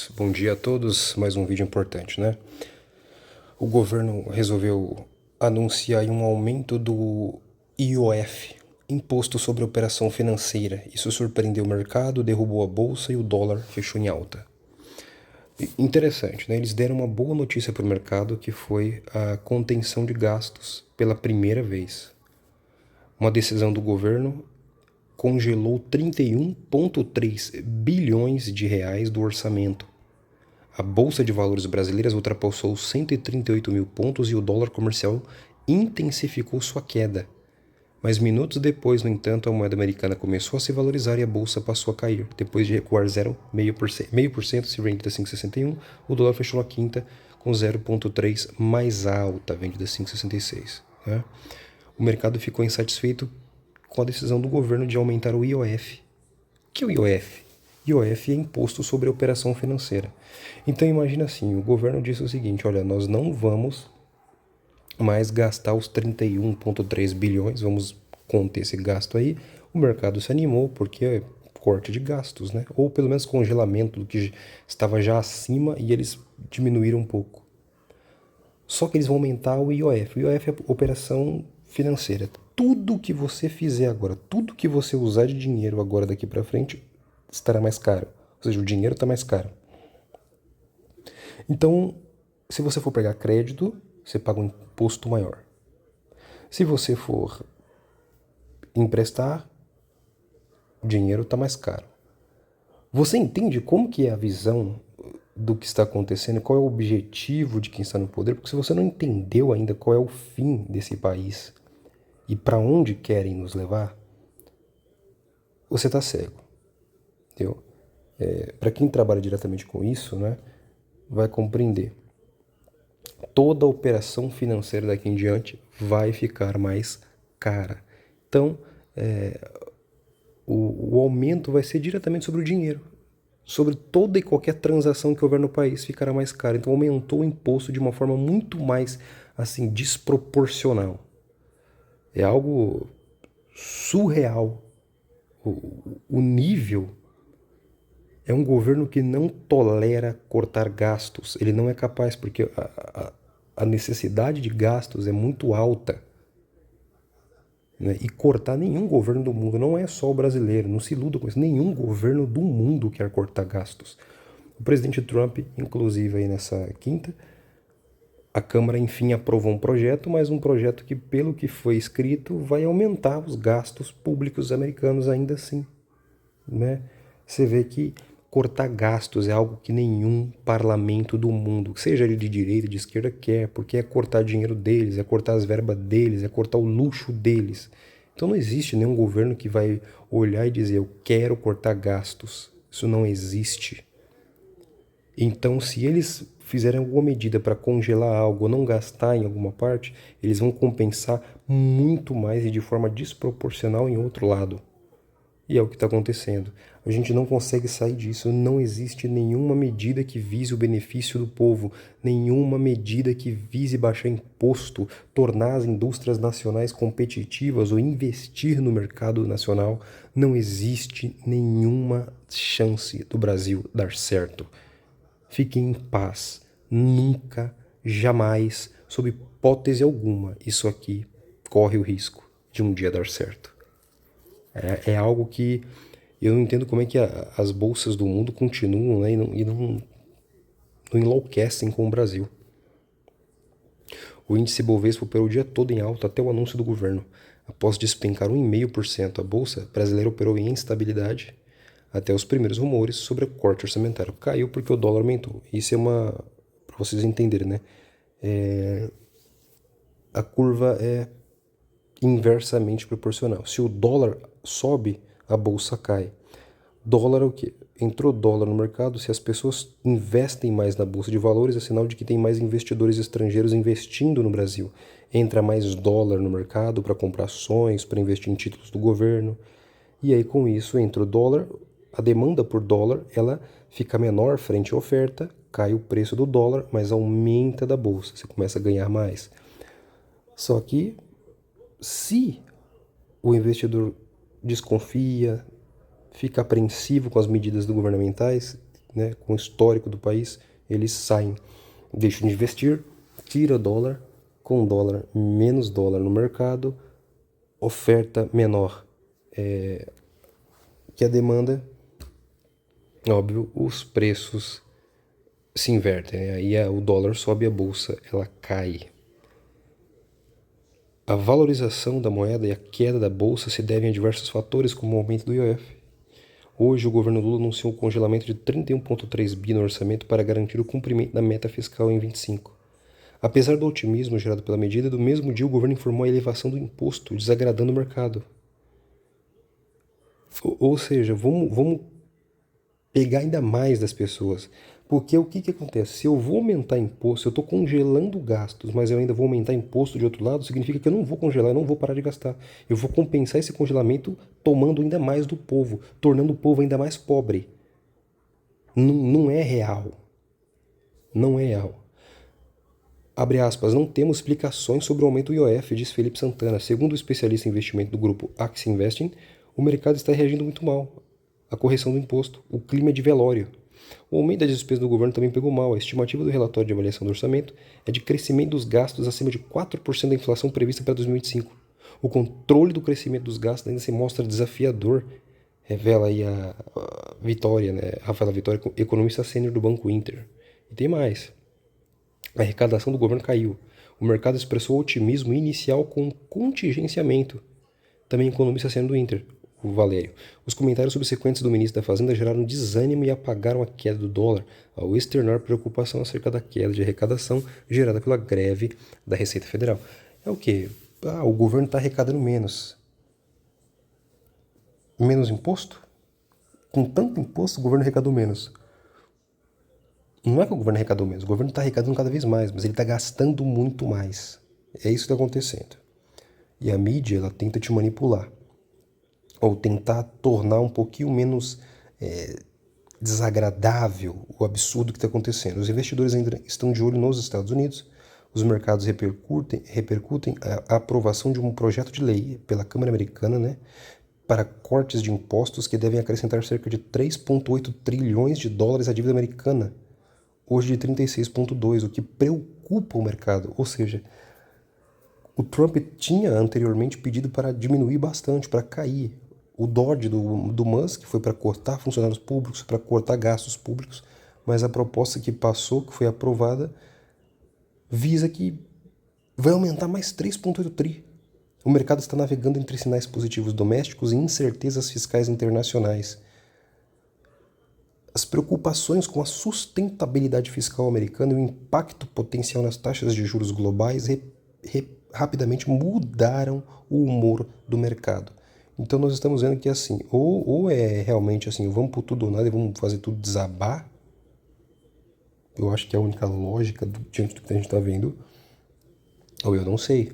todos, bom dia a todos. Mais um vídeo importante, né? O governo resolveu anunciar um aumento do IOF, Imposto sobre Operação Financeira. Isso surpreendeu o mercado, derrubou a bolsa e o dólar fechou em alta. Interessante, né? Eles deram uma boa notícia para o mercado, que foi a contenção de gastos pela primeira vez. Uma decisão do governo congelou 31,3 bilhões de reais do orçamento. A Bolsa de Valores brasileira ultrapassou os 138 mil pontos e o dólar comercial intensificou sua queda. Mas minutos depois, no entanto, a moeda americana começou a se valorizar e a bolsa passou a cair. Depois de recuar 0,5%, se vendida a 5,61, o dólar fechou na quinta com 0,3% mais alta, vendida a 5,66. Né? O mercado ficou insatisfeito com a decisão do governo de aumentar o IOF. O que é o IOF? IOF é Imposto sobre a Operação Financeira. Então imagina assim, o governo disse o seguinte, olha, nós não vamos mais gastar os 31,3 bilhões, vamos conter esse gasto aí. O mercado se animou porque é corte de gastos, né? Ou pelo menos congelamento do que estava já acima e eles diminuíram um pouco. Só que eles vão aumentar o IOF. O IOF é a operação financeira. Tudo que você fizer agora, tudo que você usar de dinheiro agora daqui para frente estará mais caro. Ou seja, o dinheiro está mais caro. Então, se você for pegar crédito, você paga um imposto maior. Se você for emprestar, o dinheiro está mais caro. Você entende como que é a visão do que está acontecendo, qual é o objetivo de quem está no poder? Porque se você não entendeu ainda qual é o fim desse país e para onde querem nos levar, você está cego. Entendeu? Para quem trabalha diretamente com isso, né, vai compreender. Toda a operação financeira daqui em diante vai ficar mais cara. Então, o aumento vai ser diretamente sobre o dinheiro. Sobre toda e qualquer transação que houver no país ficará mais cara. Então, aumentou o imposto de uma forma muito mais, assim, desproporcional. É algo surreal. O nível é um governo que não tolera cortar gastos. Ele não é capaz, porque a necessidade de gastos é muito alta. Né? E cortar nenhum governo do mundo, não é só o brasileiro, não se iluda com isso, nenhum governo do mundo quer cortar gastos. O presidente Trump, inclusive aí nessa quinta, a Câmara enfim aprovou um projeto, mas um projeto que, pelo que foi escrito, vai aumentar os gastos públicos americanos ainda assim. Né? Você vê que cortar gastos é algo que nenhum parlamento do mundo, seja ele de direita, de esquerda, quer, porque é cortar dinheiro deles, é cortar as verbas deles, é cortar o luxo deles. Então não existe nenhum governo que vai olhar e dizer, eu quero cortar gastos. Isso não existe. Então, se eles fizerem alguma medida para congelar algo ou não gastar em alguma parte, eles vão compensar muito mais e de forma desproporcional em outro lado. E é o que está acontecendo. A gente não consegue sair disso. Não existe nenhuma medida que vise o benefício do povo, nenhuma medida que vise baixar imposto, tornar as indústrias nacionais competitivas ou investir no mercado nacional. Não existe nenhuma chance do Brasil dar certo. Fiquem em paz. Nunca, jamais, sob hipótese alguma, isso aqui corre o risco de um dia dar certo. É algo que eu não entendo como é que as bolsas do mundo continuam, né, e não enlouquecem com o Brasil. O índice Bovespa operou o dia todo em alta até o anúncio do governo. Após despencar 1,5%, a bolsa brasileira operou em instabilidade até os primeiros rumores sobre o corte orçamentário. Caiu porque o dólar aumentou. Isso é para vocês entenderem, né? A curva é inversamente proporcional. Se o dólar sobe, a bolsa cai. Dólar é o quê? Entrou dólar no mercado, se as pessoas investem mais na bolsa de valores, é sinal de que tem mais investidores estrangeiros investindo no Brasil. Entra mais dólar no mercado para comprar ações, para investir em títulos do governo. E aí com isso entra o dólar, a demanda por dólar, ela fica menor frente à oferta, cai o preço do dólar, mas aumenta da bolsa, você começa a ganhar mais. Só que se o investidor desconfia, fica apreensivo com as medidas governamentais, né, com o histórico do país, eles saem, deixam de investir, tira dólar, com dólar, menos dólar no mercado, oferta menor que a demanda, óbvio, os preços se invertem, né? Aí o dólar sobe, a bolsa ela cai. A valorização da moeda e a queda da bolsa se devem a diversos fatores, como o aumento do IOF. Hoje, o governo Lula anunciou um congelamento de 31,3 bi no orçamento para garantir o cumprimento da meta fiscal em 25. Apesar do otimismo gerado pela medida, do mesmo dia o governo informou a elevação do imposto, desagradando o mercado. Ou seja, vamos pegar ainda mais das pessoas. Porque o que acontece? Se eu vou aumentar imposto, se eu estou congelando gastos, mas eu ainda vou aumentar imposto de outro lado, significa que eu não vou congelar, eu não vou parar de gastar. Eu vou compensar esse congelamento tomando ainda mais do povo, tornando o povo ainda mais pobre. Não é real. Não é real. Abre aspas, não temos explicações sobre o aumento do IOF, diz Felipe Santana. Segundo o especialista em investimento do grupo Axie Investing, o mercado está reagindo muito mal à correção do imposto. O clima é de velório. O aumento das despesas do governo também pegou mal. A estimativa do relatório de avaliação do orçamento é de crescimento dos gastos acima de 4% da inflação prevista para 2025. O controle do crescimento dos gastos ainda se mostra desafiador, revela aí a Vitória, né? Rafaela Vitória, economista sênior do Banco Inter. E tem mais. A arrecadação do governo caiu. O mercado expressou otimismo inicial com contingenciamento. Também economista sênior do Inter, o Valério. Os comentários subsequentes do ministro da Fazenda geraram desânimo e apagaram a queda do dólar, ao externar preocupação acerca da queda de arrecadação gerada pela greve da Receita Federal. É o quê? O governo está arrecadando menos. Menos imposto? Com tanto imposto, o governo arrecadou menos. Não é que o governo arrecadou menos, o governo está arrecadando cada vez mais, mas ele está gastando muito mais. É isso que está acontecendo. E a mídia, ela tenta te manipular. Ou tentar tornar um pouquinho menos desagradável o absurdo que está acontecendo. Os investidores ainda estão de olho nos Estados Unidos. Os mercados repercutem a aprovação de um projeto de lei pela Câmara Americana, né, para cortes de impostos que devem acrescentar cerca de 3,8 trilhões de dólares à dívida americana, hoje de 36,2, o que preocupa o mercado. Ou seja, o Trump tinha anteriormente pedido para diminuir bastante, para cair. O Dodge do Musk foi para cortar funcionários públicos, para cortar gastos públicos, mas a proposta que passou, que foi aprovada, visa que vai aumentar mais 3,8 tri. O mercado está navegando entre sinais positivos domésticos e incertezas fiscais internacionais. As preocupações com a sustentabilidade fiscal americana e o impacto potencial nas taxas de juros globais rapidamente mudaram o humor do mercado. Então nós estamos vendo que assim, ou é realmente assim, vamos por tudo ou nada e vamos fazer tudo desabar. Eu acho que é a única lógica diante do que a gente está vendo. Ou eu não sei.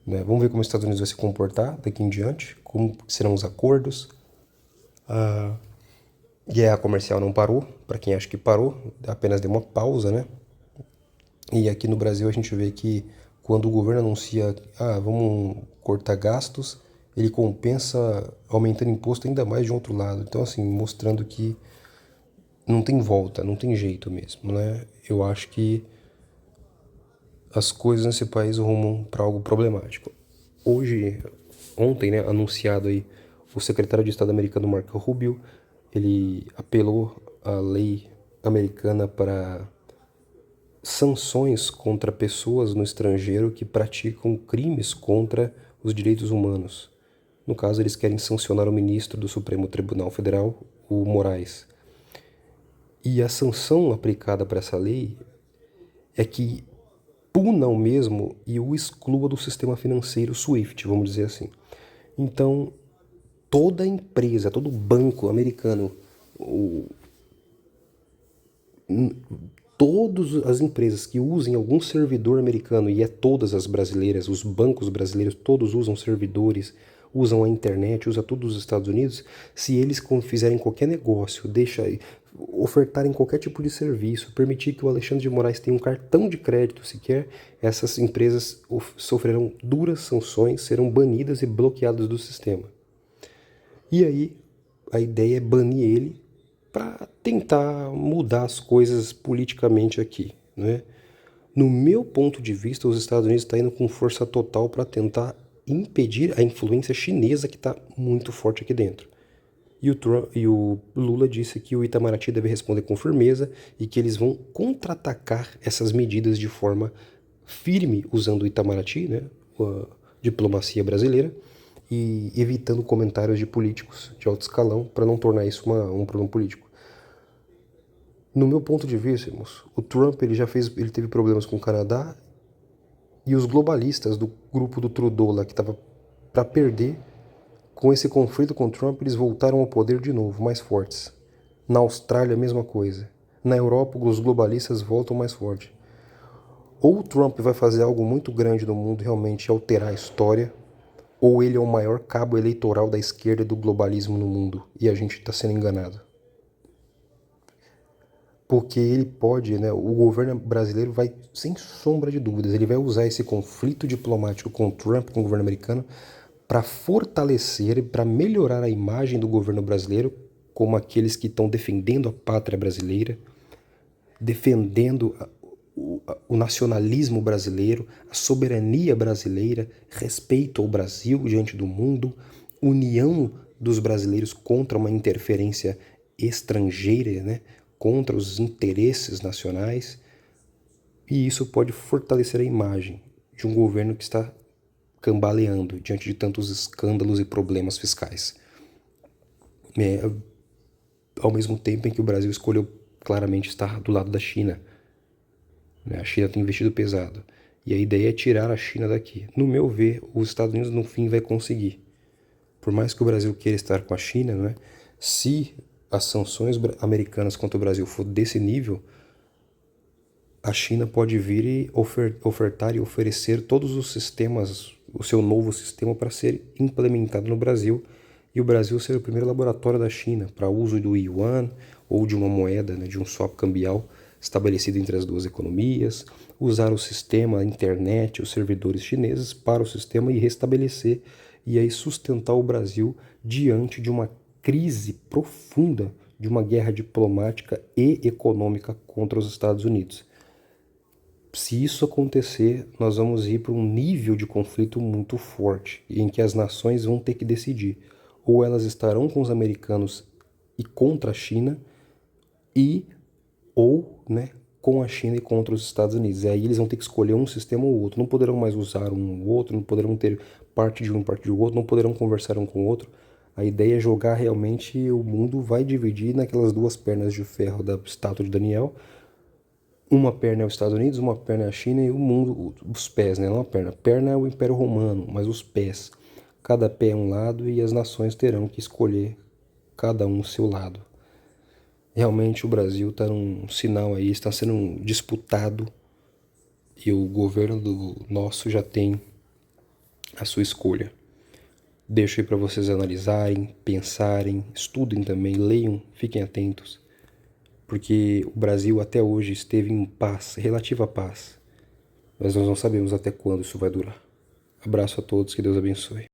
Né? Vamos ver como os Estados Unidos vai se comportar daqui em diante, como serão os acordos. A guerra comercial não parou, para quem acha que parou, apenas deu uma pausa, né? E aqui no Brasil a gente vê que quando o governo anuncia, vamos cortar gastos, ele compensa aumentando imposto ainda mais de um outro lado. Então, assim, mostrando que não tem volta, não tem jeito mesmo, né? Eu acho que as coisas nesse país rumam para algo problemático. Ontem, né, anunciado aí, o secretário de Estado americano Marco Rubio, ele apelou à lei americana para sanções contra pessoas no estrangeiro que praticam crimes contra os direitos humanos. No caso, eles querem sancionar o ministro do Supremo Tribunal Federal, o Moraes. E a sanção aplicada para essa lei é que puna o mesmo e o exclua do sistema financeiro SWIFT, vamos dizer assim. Então, toda empresa, todo banco americano, todas as empresas que usem algum servidor americano, e todas as brasileiras, os bancos brasileiros, todos usam servidores, usam a internet, usam tudo dos Estados Unidos, se eles fizerem qualquer negócio, ofertarem qualquer tipo de serviço, permitir que o Alexandre de Moraes tenha um cartão de crédito sequer, essas empresas sofrerão duras sanções, serão banidas e bloqueadas do sistema. E aí, a ideia é banir ele para tentar mudar as coisas politicamente aqui, né? No meu ponto de vista, os Estados Unidos estão indo com força total para tentar impedir a influência chinesa que está muito forte aqui dentro. E o Lula disse que o Itamaraty deve responder com firmeza e que eles vão contra-atacar essas medidas de forma firme, usando o Itamaraty, né, a diplomacia brasileira, e evitando comentários de políticos de alto escalão para não tornar isso um problema político. No meu ponto de vista, irmãos, o Trump ele teve problemas com o Canadá e os globalistas do grupo do Trudeau lá que estava para perder. Com esse conflito com Trump, eles voltaram ao poder de novo, mais fortes. Na Austrália, a mesma coisa. Na Europa, os globalistas voltam mais forte. Ou o Trump vai fazer algo muito grande no mundo, realmente alterar a história, ou ele é o maior cabo eleitoral da esquerda e do globalismo no mundo, e a gente está sendo enganado. Porque ele pode, né, o governo brasileiro vai, sem sombra de dúvidas, ele vai usar esse conflito diplomático com o Trump, com o governo americano, para fortalecer e para melhorar a imagem do governo brasileiro como aqueles que estão defendendo a pátria brasileira, defendendo o nacionalismo brasileiro, a soberania brasileira, respeito ao Brasil diante do mundo, união dos brasileiros contra uma interferência estrangeira, né, contra os interesses nacionais. E isso pode fortalecer a imagem de um governo que está cambaleando diante de tantos escândalos e problemas fiscais. Ao mesmo tempo em que o Brasil escolheu claramente estar do lado da China. A China tem investido pesado. E a ideia é tirar a China daqui. No meu ver, os Estados Unidos no fim vai conseguir. Por mais que o Brasil queira estar com a China, né, se as sanções americanas contra o Brasil for desse nível, a China pode vir e ofertar e oferecer todos os sistemas, o seu novo sistema para ser implementado no Brasil, e o Brasil ser o primeiro laboratório da China para uso do yuan ou de uma moeda, né, de um swap cambial estabelecido entre as duas economias, usar o sistema, a internet, os servidores chineses para o sistema e restabelecer e aí sustentar o Brasil diante de uma crise profunda, de uma guerra diplomática e econômica contra os Estados Unidos. Se isso acontecer, nós vamos ir para um nível de conflito muito forte, em que as nações vão ter que decidir. Ou elas estarão com os americanos e contra a China, ou, né, com a China e contra os Estados Unidos. E aí eles vão ter que escolher um sistema ou outro. Não poderão mais usar um ou outro, não poderão ter parte de um e parte do outro, não poderão conversar um com o outro. A ideia é jogar realmente, o mundo vai dividir naquelas duas pernas de ferro da estátua de Daniel. Uma perna é os Estados Unidos, uma perna é a China e o mundo, os pés, né? Não a perna. A perna é o Império Romano, mas os pés. Cada pé é um lado e as nações terão que escolher cada um o seu lado. Realmente o Brasil está num sinal aí, está sendo disputado e o governo do nosso já tem a sua escolha. Deixo aí para vocês analisarem, pensarem, estudem também, leiam, fiquem atentos. Porque o Brasil até hoje esteve em paz, relativa paz. Mas nós não sabemos até quando isso vai durar. Abraço a todos, que Deus abençoe.